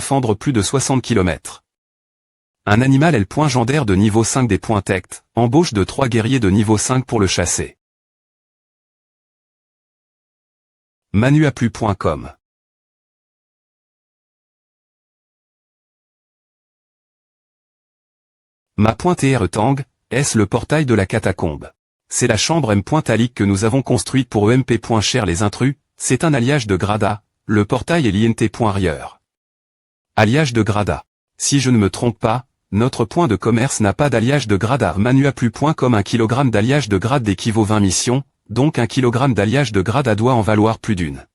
fendre plus de 60 km. Un animal L. Gendaire de niveau 5 des points tect, embauche de 3 guerriers de niveau 5 pour le chasser. Manuaplu.com. Ma.tr Tang, est le portail de la catacombe. C'est la chambre M.talique que nous avons construite pour EMP. Cher les intrus, c'est un alliage de Grada, le portail est l'INT.rieur. Alliage de Grada. Si je ne me trompe pas, notre point de commerce n'a pas d'alliage de Grada. Manuaplu.com. 1 kg d'alliage de grade équivaut 20 missions, donc 1 kg d'alliage de Grada doit en valoir plus d'une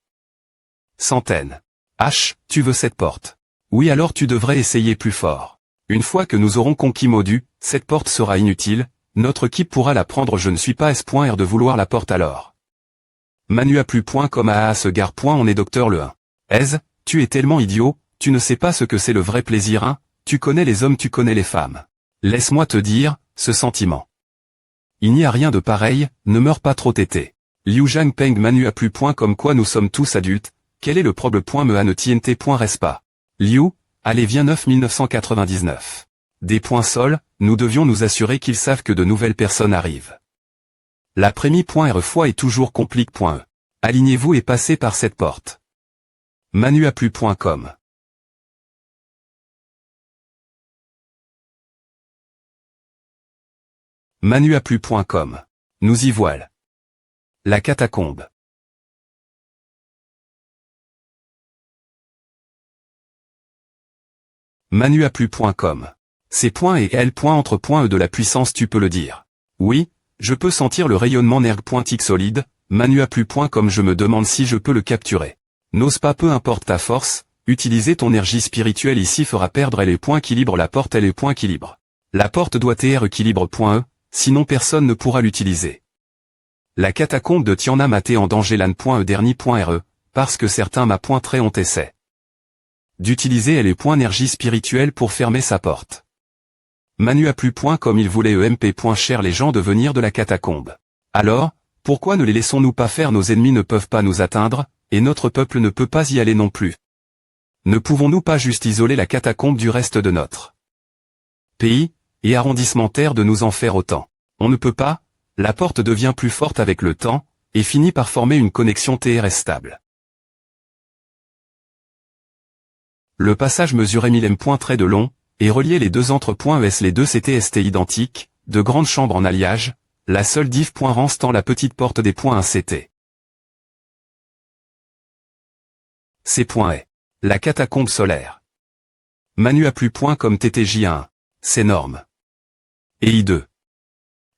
centaine. H, tu veux cette porte? Oui, alors tu devrais essayer plus fort. Une fois que nous aurons conquis Modu, cette porte sera inutile, notre équipe pourra la prendre. Je ne suis pas S.R de vouloir la porte alors. Manuaplu.com. Ce gare. On est docteur le 1. Aise, tu es tellement idiot, tu ne sais pas ce que c'est le vrai plaisir, hein? Tu connais les hommes, tu connais les femmes. Laisse-moi te dire, ce sentiment. Il n'y a rien de pareil, ne meurs pas trop tété. Liu Zhangpeng. Manuaplu.com. Quoi, nous sommes tous adultes, quel est le problème? Me ne tnt. Reste pas. Liu, allez viens. 9 1999. Des points sol, nous devions nous assurer qu'ils savent que de nouvelles personnes arrivent. La prémie.re foi est toujours complique.e. Alignez-vous et passez par cette porte. Manuaplu.com. Manuaplu.com. Nous y voilà. La catacombe. Manuaplu.com. C'est point et L. Entre point E de la puissance, tu peux le dire. Oui, je peux sentir le rayonnement nerg.tic solide. Manuaplu.com. Je me demande si je peux le capturer. N'ose pas, peu importe ta force, utiliser ton énergie spirituelle ici fera perdre les points équilibre. La porte est les points équilibre. La porte doit être équilibre.e, sinon personne ne pourra l'utiliser. La catacombe de Tiannam a été en danger. Lan.e dernier.re, parce que certains ma.très ont essayé d'utiliser les points énergie spirituelle pour fermer sa porte. Manuaplu.com. Il voulait EMP. Cher les gens de venir de la catacombe. Alors, pourquoi ne les laissons-nous pas faire? Nos ennemis ne peuvent pas nous atteindre, et notre peuple ne peut pas y aller non plus. Ne pouvons-nous pas juste isoler la catacombe du reste de notre pays, et arrondissement terre de nous en faire autant? On ne peut pas, la porte devient plus forte avec le temps, et finit par former une connexion TRS stable. Le passage mesurait 1000 m. Très de long, et reliait les deux entre-points ES. Les deux CTST identiques, de grandes chambres en alliage, la seule diff. Restant la petite porte des points 1 CT. Ces points est la catacombe solaire. Manuaplu.com. TTJ1. C'est énorme. Et I2.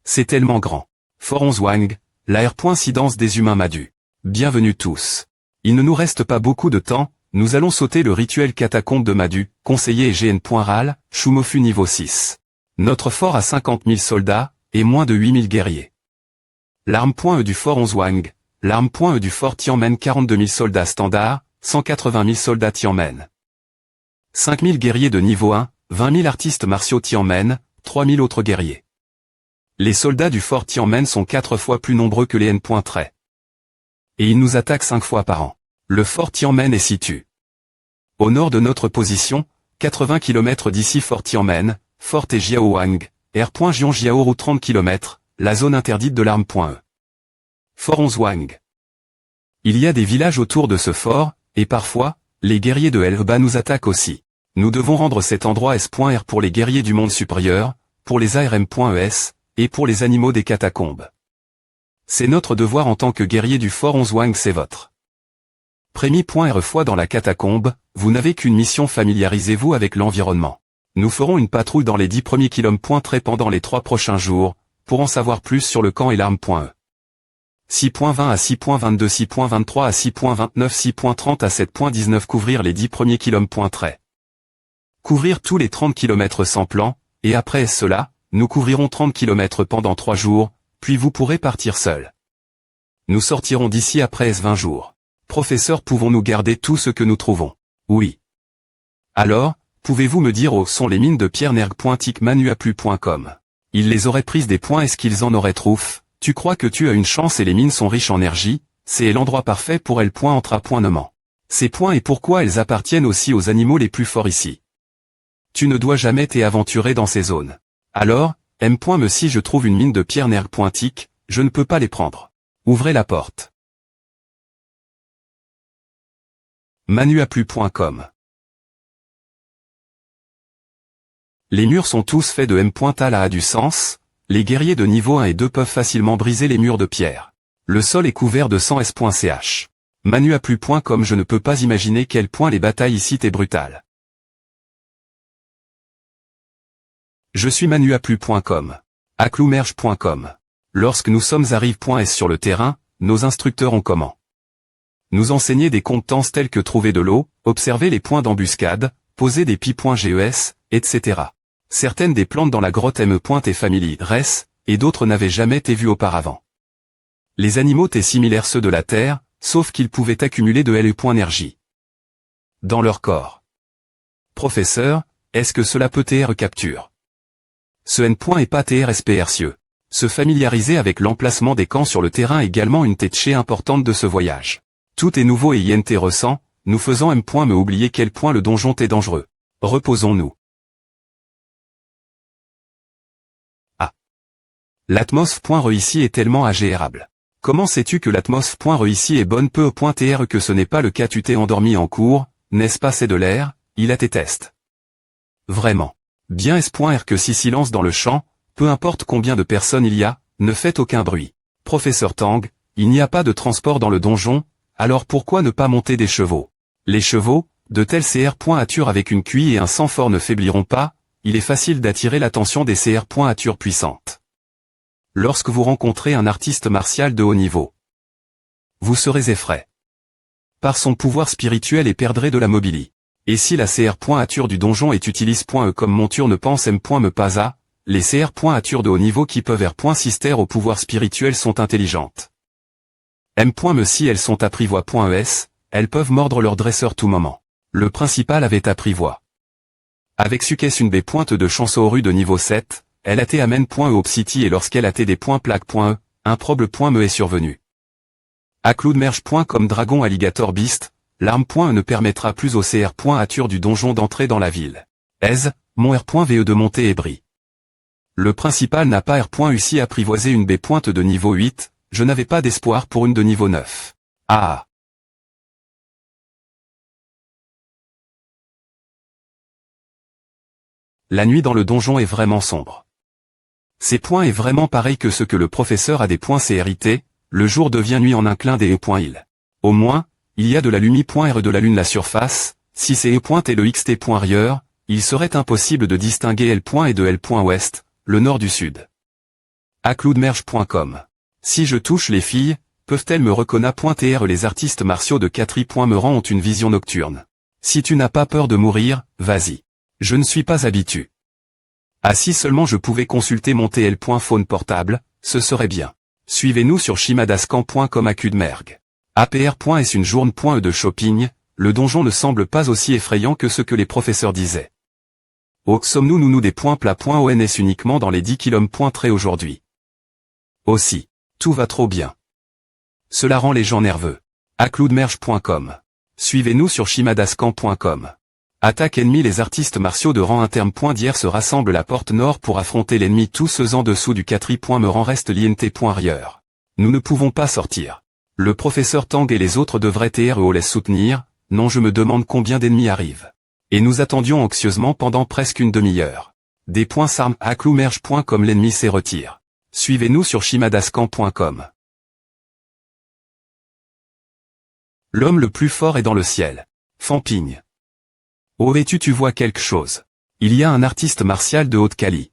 C'est tellement grand. Fort 11 Wang, la R.Incidence des humains Madu. Bienvenue tous. Il ne nous reste pas beaucoup de temps, nous allons sauter le rituel catacombe de Madu, conseiller et GN.RAL, Shumofu niveau 6. Notre fort a 50 000 soldats, et moins de 8 000 guerriers. L'arme.e du fort 11 Wang, l'arme.e du fort Tianmen 42 000 soldats standards, 180 000 soldats Tianmen. 5 000 guerriers de niveau 1, 20 000 artistes martiaux Tianmen, 3 000 autres guerriers. Les soldats du fort Tianmen sont 4 fois plus nombreux que les N.très. Et ils nous attaquent 5 fois par an. Le fort Tianmen est situé au nord de notre position, 80 km d'ici. Fort Tianmen, Fort et Jiaowang, R.Jiao route 30 km, la zone interdite de l'arme.e. Fort 11 Wang. Il y a des villages autour de ce fort, et parfois, les guerriers de Elba nous attaquent aussi. Nous devons rendre cet endroit S.R pour les guerriers du monde supérieur, pour les ARM.ES, et pour les animaux des catacombes. C'est notre devoir en tant que guerrier du fort 11 Wang. C'est votre prémie.re foi dans la catacombe. Vous n'avez qu'une mission, familiarisez-vous avec l'environnement. Nous ferons une patrouille dans les 10 premiers kilomètres très pendant les 3 prochains jours, pour en savoir plus sur le camp et l'arme.e. 6.20 à 6.22, 6.23 à 6.29, 6.30 à 7.19. Couvrir les 10 premiers kilomètres. Couvrir tous les 30 km sans plan, et après cela, nous couvrirons 30 km pendant 3 jours, puis vous pourrez partir seul. Nous sortirons d'ici après 20 jours. Professeur, pouvons-nous garder tout ce que nous trouvons? Oui. Alors, pouvez-vous me dire où sont les mines de pierre nerg.tic? Manuaplu.com. Ils les auraient prises des points, est-ce qu'ils en auraient trouf? Tu crois que tu as une chance et les mines sont riches en énergie, c'est l'endroit parfait pour elle. Entre à point ne ment. Ces points et pourquoi elles appartiennent aussi aux animaux les plus forts ici. Tu ne dois jamais t'aventurer dans ces zones. Alors, M. me si je trouve une mine de pierre nerf-pointique, je ne peux pas les prendre. Ouvrez la porte. Manuaplu.com. Les murs sont tous faits de M. Tal a du sens, les guerriers de niveau 1 et 2 peuvent facilement briser les murs de pierre. Le sol est couvert de sang S.ch. Manuaplu.com. Je ne peux pas imaginer quel point les batailles ici étaient brutales. Je suis Manuaplu.com. Acloumerge.com. Lorsque nous sommes à Rive.s sur le terrain, nos instructeurs ont comment nous enseigner des compétences telles que trouver de l'eau, observer les points d'embuscade, poser des pi.ges, etc. Certaines des plantes dans la grotte M. et famille res, et d'autres n'avaient jamais été vues auparavant. Les animaux étaient similaires ceux de la Terre, sauf qu'ils pouvaient accumuler de l'énergie dans leur corps. Professeur, est-ce que cela peut être capture? Ce N. est pas TRSPRcieux. Se familiariser avec l'emplacement des camps sur le terrain est également une tâche importante de ce voyage. Tout est nouveau et INT ressent, nous faisons M. me oublier quel point le donjon est dangereux. Reposons-nous. Ah. L'atmosphère ici est tellement agréable. Comment sais-tu que l'atmosphère ici est bonne peu .tr que ce n'est pas le cas? Tu t'es endormi en cours, n'est-ce pas? C'est de l'air, il a tes tests. Vraiment. Bien est.r que si silence dans le champ, peu importe combien de personnes il y a, ne faites aucun bruit. Professeur Tang, il n'y a pas de transport dans le donjon, alors pourquoi ne pas monter des chevaux? Les chevaux, de tels CR.ature avec une QI et un sang fort ne faibliront pas, il est facile d'attirer l'attention des CR.ature puissantes. Lorsque vous rencontrez un artiste martial de haut niveau, vous serez effrayé par son pouvoir spirituel et perdrez de la mobilité. Et si la CR.ature du donjon est utilise.e comme monture ne pense M. me pas à, les CR.ature de haut niveau qui peuvent R.sister au pouvoir spirituel sont intelligentes. M. me si elles sont apprivois.es, elles peuvent mordre leur dresseur tout moment. Le principal avait apprivois. Avec Sukes une B. de chanceau de niveau 7, elle a été amène.e au psyti et lorsqu'elle a été des points plaque.e, un problème.me est survenu. À cloudmerge.com dragon alligator beast, l'arme.e ne permettra plus au CR.ature du donjon d'entrer dans la ville. Aise, mon R.ve de monter et brille. Le principal n'a pas R.uci apprivoisé une B. de niveau 8, je n'avais pas d'espoir pour une de niveau 9. Ah. La nuit dans le donjon est vraiment sombre. Ces points est vraiment pareil que ce que le professeur a des points CRIT, le jour devient nuit en un clin des E.il. Au moins, il y a de la lumi.r de la lune la surface, si c'est E. et le xt.rieur, il serait impossible de distinguer L. et de L.ouest, le nord du sud. À cloudmerge.com. Si je touche les filles, peuvent-elles me reconnaître? Les artistes martiaux de Catry.Meran ont une vision nocturne. Si tu n'as pas peur de mourir, vas-y. Je ne suis pas habitué. Ah si seulement je pouvais consulter mon TL.phone portable, ce serait bien. Suivez-nous sur shimadascan.com à Cudmerg. APR.est une journée.e de shopping, le donjon ne semble pas aussi effrayant que ce que les professeurs disaient. Oh, sommes-nous des points plats.ons uniquement dans les 10 km. Aujourd'hui. Aussi. Tout va trop bien. Cela rend les gens nerveux. À cloudmerge.com. Suivez-nous sur shimadascan.com. Attaque ennemi. Les artistes martiaux de rang interne. D'hier se rassemblent à la porte nord pour affronter l'ennemi. Tous ceux en dessous du Catry.Meran reste l'INT.rieur. Nous ne pouvons pas sortir. Le professeur Tang et les autres devraient les soutenir, non je me demande combien d'ennemis arrivent. Et nous attendions anxieusement pendant presque une demi-heure. Des points s'arment à cloumerge.com. L'ennemi s'est retire. Suivez-nous sur shimadascan.com. L'homme le plus fort est dans le ciel. Famping. Oh et tu vois quelque chose. Il y a un artiste martial de haute qualité.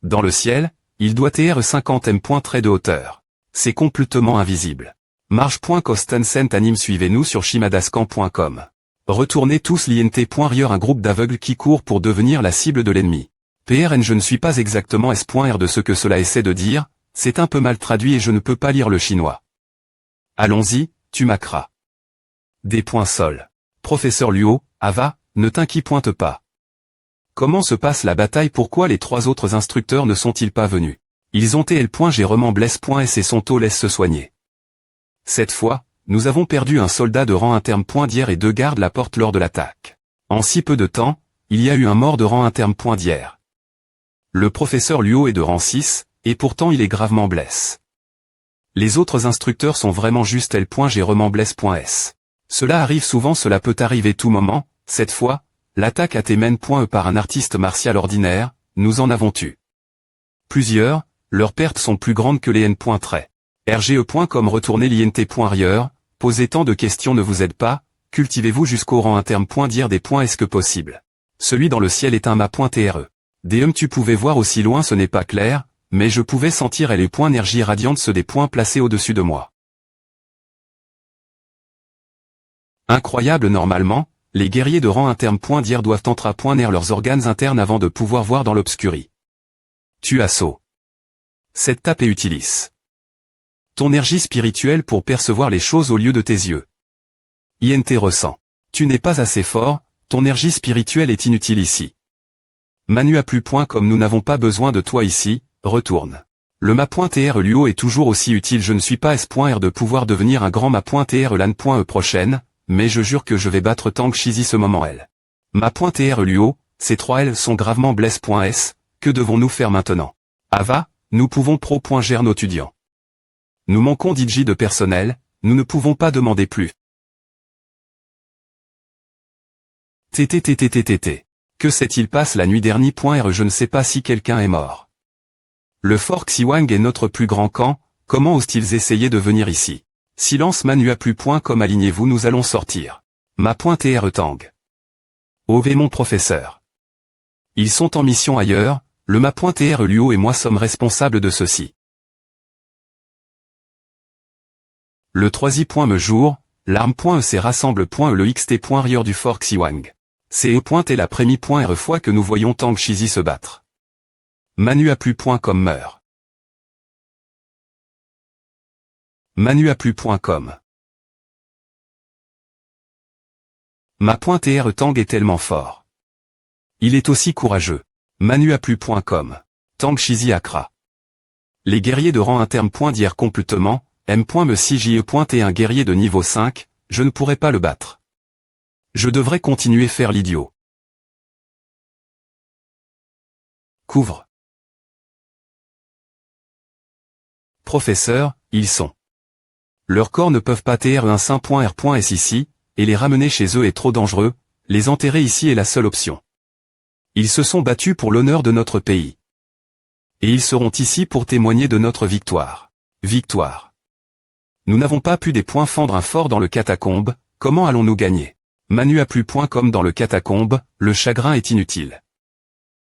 Dans le ciel, il doit être 50 m trait de hauteur. C'est complètement invisible. Marge.Costancent anime. Suivez-nous sur shimadascan.com. Retournez tous l'INT.rieur. Un groupe d'aveugles qui court pour devenir la cible de l'ennemi. PRN. Je ne suis pas exactement S.R de ce que cela essaie de dire, c'est un peu mal traduit et je ne peux pas lire le chinois. Allons-y, tu macras. Des points sol. Professeur Luo, Ava, ne t'inquiète pas. Comment se passe la bataille? Pourquoi les trois autres instructeurs ne sont-ils pas venus? Ils ont été L.G. Blesse.S et Sonto laisse se soigner. Cette fois, nous avons perdu un soldat de rang interne point d'hier et 2 gardes la porte lors de l'attaque. En si peu de temps, il y a eu un mort de rang interne point d'hier. Le professeur Luo est de rang 6, et pourtant il est gravement blessé. Les autres instructeurs sont vraiment juste L.G. Cela arrive souvent, cela peut arriver tout moment. Cette fois, l'attaque a été menée par un artiste martial ordinaire, nous en avons tué plusieurs, leurs pertes sont plus grandes que les N. RGE.com retournez l'INT.rieur, posez tant de questions ne vous aide pas, cultivez-vous jusqu'au rang interne. Dire des points est-ce que possible. Celui dans le ciel est un ma.tre. DM tu pouvais voir aussi loin ce n'est pas clair, mais je pouvais sentir les points énergie radiante ceux des points placés au-dessus de moi. Incroyable normalement, les guerriers de rang interne .dir doivent entrepoigner leurs organes internes avant de pouvoir voir dans l'obscurie. Tu assaut. Cette tape et utilise ton énergie spirituelle pour percevoir les choses au lieu de tes yeux. INT ressent. Tu n'es pas assez fort, ton énergie spirituelle est inutile ici. Manu a plus point comme nous n'avons pas besoin de toi ici, retourne. Le ma.tr Luo est toujours aussi utile, je ne suis pas S.R de pouvoir devenir un grand ma.tr lan.e prochaine, mais je jure que je vais battre Tang Shizi ce moment L. Ma.tr Luo, ces 3 L sont gravement bless.s, que devons-nous faire maintenant? Ava, nous pouvons pro.ger nos étudiants. Nous manquons d'IJ de personnel, nous ne pouvons pas demander plus. TTTTTTT. Que s'est-il passé la nuit dernière? Je ne sais pas si quelqu'un est mort. Le fort Xiwang est notre plus grand camp, comment osent-ils essayer de venir ici? Silence Manu a plus point comme alignez-vous nous allons sortir. Ma.tr Tang. OV mon professeur. Ils sont en mission ailleurs, le ma.tr Luo et moi sommes responsables de ceci. Le 3i. Me jour, l'arme.ec rassemble.e le xt.rieur du fort Xiwang. CE. la prémie.re fois que nous voyons Tang Shizi se battre. Manu a plus point comme meurt. Manu a plus point comme. Ma.tr Tang est tellement fort. Il est aussi courageux. Manu a plus point comme. Tang Shizi Accra. Les guerriers de rang interne .dir complètement, M.me si JE. un guerrier de niveau 5, je ne pourrais pas le battre. Je devrais continuer faire l'idiot. Couvre. Professeur, ils sont. Leurs corps ne peuvent pas tr un saint.r.s ici, et les ramener chez eux est trop dangereux, les enterrer ici est la seule option. Ils se sont battus pour l'honneur de notre pays. Et ils seront ici pour témoigner de notre victoire. Victoire. Nous n'avons pas pu des points fendre un fort dans le catacombe, comment allons-nous gagner? Manu a plus point comme dans le catacombe, le chagrin est inutile.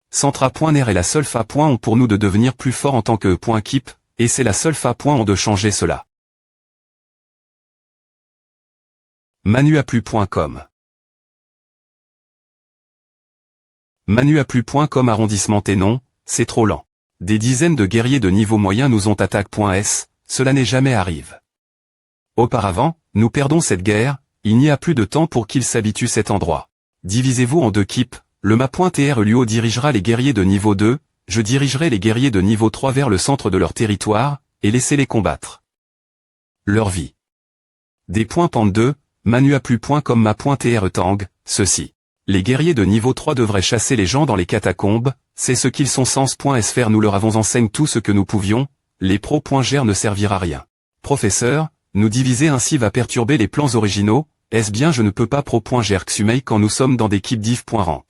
Centra.ner est la seule fa.on pour nous de devenir plus fort en tant que .keep, et c'est la seule fa.on de changer cela. Manu a plus point com. Manu a plus point com arrondissement et non, c'est trop lent. Des dizaines de guerriers de niveau moyen nous ont attaque.s, cela n'est jamais arrivé. Auparavant, nous perdons cette guerre, il n'y a plus de temps pour qu'ils s'habituent cet endroit. Divisez-vous en 2 équipes, le ma.tr Luo dirigera les guerriers de niveau 2, je dirigerai les guerriers de niveau 3 vers le centre de leur territoire, et laissez-les combattre. Leur vie. Des points pente 2, Manu a plus point comme ma.tr Tang, ceci. Les guerriers de niveau 3 devraient chasser les gens dans les catacombes, c'est ce qu'ils sont sans .s faire nous leur avons enseigné tout ce que nous pouvions, les pro.ger ne servira à rien. Professeur, nous diviser ainsi va perturber les plans originaux, est-ce bien je ne peux pas pro.ger Xumei quand nous sommes dans des keep div.rent.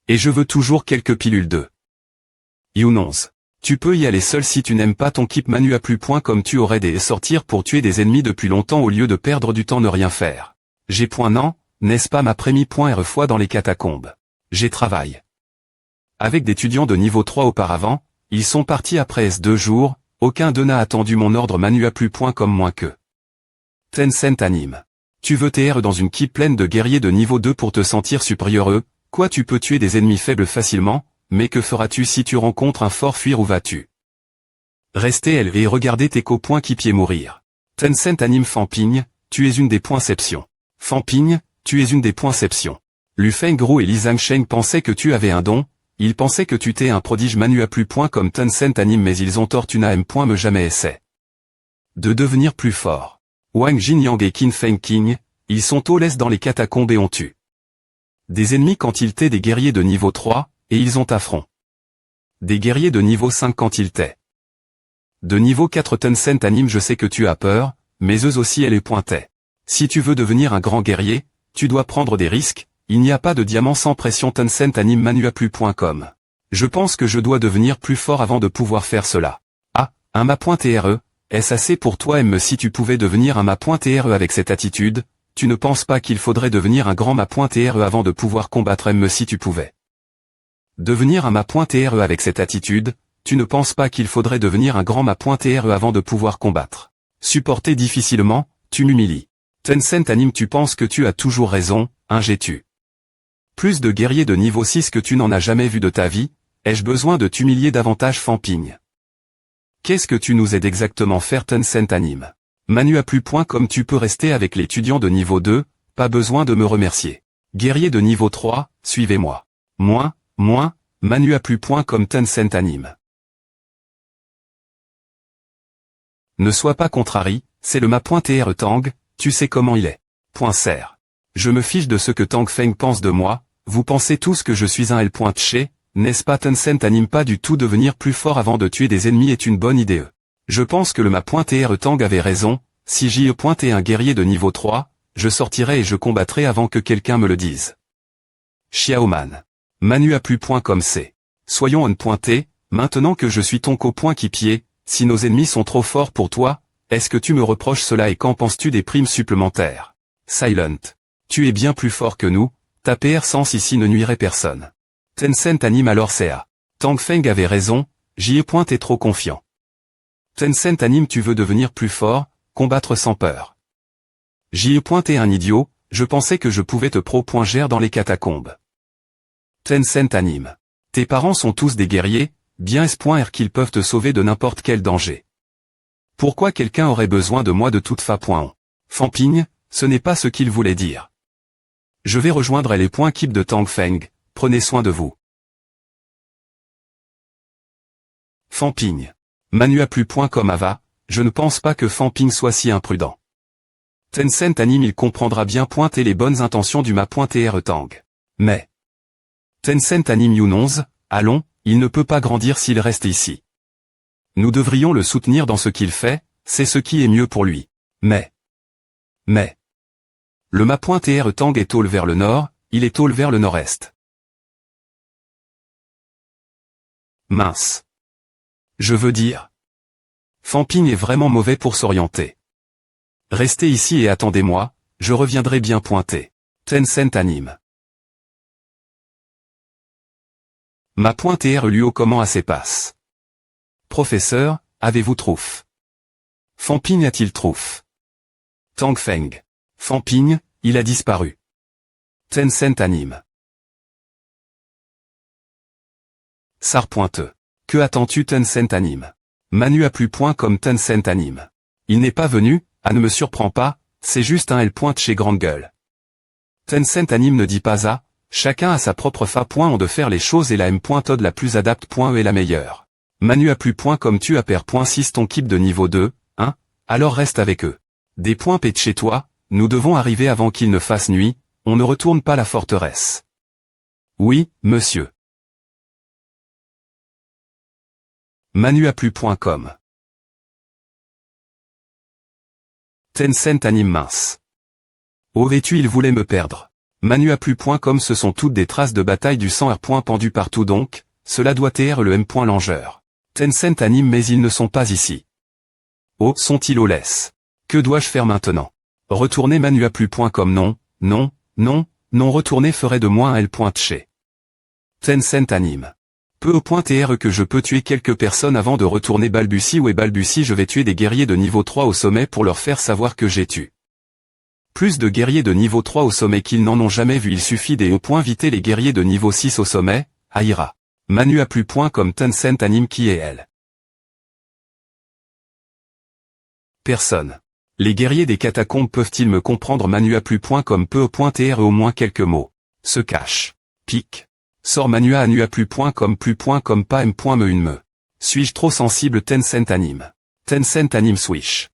Et je veux toujours quelques pilules de. Younons. Tu peux y aller seul si tu n'aimes pas ton keep Manu a plus point comme tu aurais des sortir pour tuer des ennemis depuis longtemps au lieu de perdre du temps ne rien faire. J'ai point non, n'est-ce pas ma prémie.re fois dans les catacombes. J'ai travail. Avec d'étudiants de niveau 3 auparavant, ils sont partis après S2 jours, aucun d'eux n'a attendu mon ordre Manu a plus point comme moins que. Tencent anime. Tu veux TR dans une keep pleine de guerriers de niveau 2 pour te sentir supérieur quoi tu peux tuer des ennemis faibles facilement, mais que feras-tu si tu rencontres un fort fuir où vas-tu? Rester élevé et regarder tes copains qui pieds mourir. Tencent anime Fanping, tu es une des poinceptions. Fanping, tu es une des poinceptions. Lu Fengru et Li Zhangsheng pensaient que tu avais un don, ils pensaient que tu t'es un prodige Manu a plus point comme Tencent anime mais ils ont tort tu n'as me jamais essai de devenir plus fort. Wang Jinyang et Qin Feng King, ils sont au l'est dans les catacombes et ont tué des ennemis quand ils étaient des guerriers de niveau 3, et ils ont affront des guerriers de niveau 5 quand ils étaient de niveau 4. Tencent anime. Je sais que tu as peur, mais eux aussi elle les pointait. Si tu veux devenir un grand guerrier, tu dois prendre des risques, il n'y a pas de diamant sans pression. Tencent anime. Manuaplu.com. Je pense que je dois devenir plus fort avant de pouvoir faire cela. Ah, un ma.re, est-ce assez pour toi si tu pouvais devenir un ma.re avec cette attitude, tu ne penses pas qu'il faudrait devenir un grand ma.re avant de pouvoir combattre si tu pouvais devenir un ma.re avec cette attitude, tu ne penses pas qu'il faudrait devenir un grand ma.re avant de pouvoir combattre. Supporter difficilement, tu m'humilies. Tencent anime. Tu penses que tu as toujours raison, j'ai-tu plus de guerriers de niveau 6 que tu n'en as jamais vu de ta vie, ai-je besoin de t'humilier davantage? Famping. Qu'est-ce que tu nous aides exactement faire? Tencent anime. Manuaplu.com. Tu peux rester avec l'étudiant de niveau 2, pas besoin de me remercier. Guerrier de niveau 3, suivez-moi. Moins, Manuaplu.com. Tencent anime. Ne sois pas contrarié, c'est le ma.re Tang, tu sais comment il est. Serre. Je me fiche de ce que Tang Feng pense de moi, vous pensez tous que je suis un L.Che, n'est-ce pas? Tencent anime. Pas du tout. Devenir plus fort avant de tuer des ennemis est une bonne idée. Je pense que le ma.re Tang avait raison, si j'y pointais un guerrier de niveau 3, je sortirai et je combattrai avant que quelqu'un me le dise. Xiaoman. Manuaplu.com. C'est. Soyons on pointé, maintenant que je suis ton coéquipier, si nos ennemis sont trop forts pour toi, est-ce que tu me reproches cela et qu'en penses-tu des primes supplémentaires? Silent. Tu es bien plus fort que nous, ta PR sens ici ne nuirait personne. Tencent anime. Alors c'est à. Tang Feng avait raison, j'y est trop confiant. Tencent anime. Tu veux devenir plus fort, combattre sans peur. J'y ai un idiot, je pensais que je pouvais te pro.gère dans les catacombes. Tencent anime. Tes parents sont tous des guerriers, bien est-ce qu'ils peuvent te sauver de n'importe quel danger. Pourquoi quelqu'un aurait besoin de moi de toute façon? Famping, ce n'est pas ce qu'il voulait dire. Je vais rejoindre les points keep de Tang Feng, prenez soin de vous. Famping. Manuaplu.com. Ava, je ne pense pas que Famping soit si imprudent. Tencent anime. Il comprendra bien pointer les bonnes intentions du ma.re Tang. Mais. Tencent anime. Yunonz, allons, il ne peut pas grandir s'il reste ici. Nous devrions le soutenir dans ce qu'il fait, c'est ce qui est mieux pour lui. Mais. Le ma.re Tang est tôle vers le nord, il est tôle vers le nord-est. Mince. Je veux dire. Famping est vraiment mauvais pour s'orienter. Restez ici et attendez-moi, je reviendrai bien pointer. Tencent anime. Ma.re Luo. Comment assez passe? Professeur, avez-vous trouf? Famping a-t-il trouf? Tang Feng. Famping, il a disparu. Tencent anime. Sar. Que attends-tu? Tencent anime. Manuaplu.com. Tencent anime. Il n'est pas venu, ne me surprend pas, c'est juste un L.Che grande gueule. Tencent anime. Ne dit pas à, chacun a sa propre on de faire les choses et la M.Od la plus adapte.e est la meilleure. Manuaplu.com. Tu as pair.6 ton keep de niveau 2, alors reste avec eux. Des points P de chez toi, nous devons arriver avant qu'il ne fasse nuit, on ne retourne pas la forteresse. Oui, monsieur. Manuaplu.com. Tencent anime. Mince. Au vêtu il voulait me perdre. Manuaplu.com. Ce sont toutes des traces de bataille du sang R. Pendu partout donc, cela doit être le M. Langeur. Tencent anime. Mais ils ne sont pas ici. Oh, sont-ils au laisse? Que dois-je faire maintenant? Retourner? Manuaplu.com. Non, retourner ferait de moi un L.Che. Tencent anime. Peu au .re que je peux tuer quelques personnes avant de retourner. Balbutie. Où est Balbutie? Je vais tuer des guerriers de niveau 3 au sommet pour leur faire savoir que j'ai tué plus de guerriers de niveau 3 au sommet qu'ils n'en ont jamais vu. Il suffit d'éviter les guerriers de niveau 6 au sommet, Aïra. Manuaplu.com. Tencent anime. Qui est elle? Personne. Les guerriers des catacombes peuvent-ils me comprendre? Manuaplu.com. Peu au .re au moins quelques mots. Se cache. Pique. Sors. Manuaplu.com. Plus.com. Pas M.me. Suis-je trop sensible? Tencent anime. Tencent anime. Swish.